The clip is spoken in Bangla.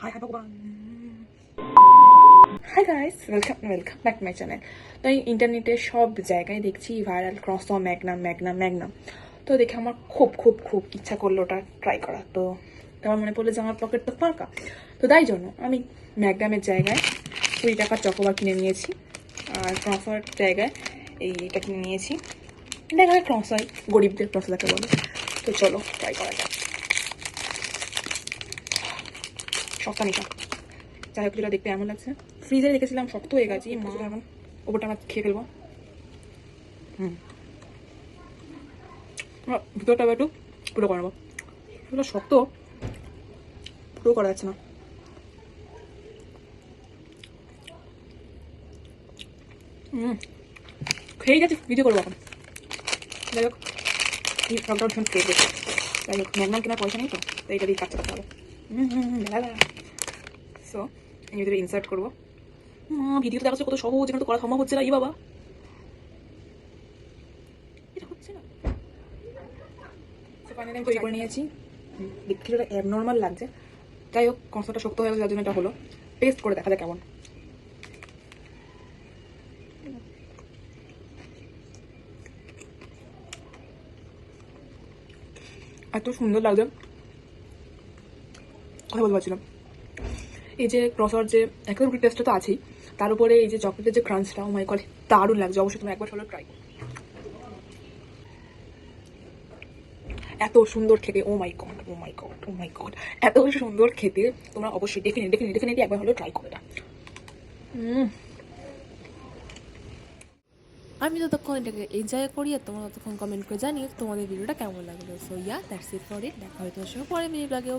হাই হাই ভগবান। Hi guys, welcome back to my channel. তো এই ইন্টারনেটে সব জায়গায় দেখছি ভাইরাল ক্রসো ম্যাগনাম ম্যাগনাম ম্যাগনাম। তো দেখে আমার খুব খুব খুব ইচ্ছা করলো ওটা ট্রাই করা। তো আমার মনে পড়লো যে আমার পকেট তো ফাঁকা, তো তাই জন্য আমি ম্যাগনামের জায়গায় 20 টাকার চকোবার কিনে নিয়েছি, আর ক্রসোর জায়গায় এইটা কিনে নিয়েছি। দেখা হয় ক্রস হয়, গরিবদের ক্রসোটাকে বলে। তো চলো ট্রাই করা যাক। সস্তা মিশা, যাই হোক যেটা দেখতে এমন লাগছে। ফ্রিজে রেখেছিলাম, শক্ত হয়ে গেছে মা, এখন ওপরটা আমরা খেয়ে ফেলবো। ভিতরটা একটু পুরো করে নেবো, এগুলো শক্ত, পুরো করা যাচ্ছে না। খেয়ে গেছে, ভিডিও করবো এখন। যাই হোক এই সবটা ভীষণ খেয়ে গেছে। যাই হোক ম্যাগনাম কেনার পয়সা নেই, তো তাই এটা দিয়ে কাজ চালাতে হবে। সো আমি ভিতরে ইনসার্ট করবো। ভিডিওতে দেখাচ্ছে কত সহজ, এখানে তো করা সম্ভব হচ্ছে না। ই বাবা, এটা হচ্ছে না। ফাইনালি আমি তৈরি করে নিয়েছি। দেখতে কিছুটা অ্যাবনর্মাল লাগছে, যাই হোক কনসার্টটা শক্ত হয়ে গেছে, যার জন্য এটা হলো। টেস্ট করে দেখা যায় কেমন। এত সুন্দর লাগছে, কথা বলতে পারছিলাম। এই যে ক্রসার যে একদম টেস্টটা তো আছেই, তার উপরে এই যে চকলেটের যে ক্রাঞ্চটা, ও মাই গড দারুণ লাগছে। অবশ্যই তুমি একবার হলো ট্রাই করো। এত সুন্দর খেতে, ও মাই গড ও মাই গড ও মাই গড, এত সুন্দর খেতে। তোমরা অবশ্যই ডেফিনেটলি একবার হলো ট্রাই করো এটা। আমি ততক্ষণ এটাকে এনজয় করি, আর তোমরা ততক্ষণ কমেন্ট করে জানিও তোমাদের ভিডিওটা কেমন লাগলো। So yeah that's it for it. দেখা হয় তোমার সঙ্গে পরে মিনি ব্লগে।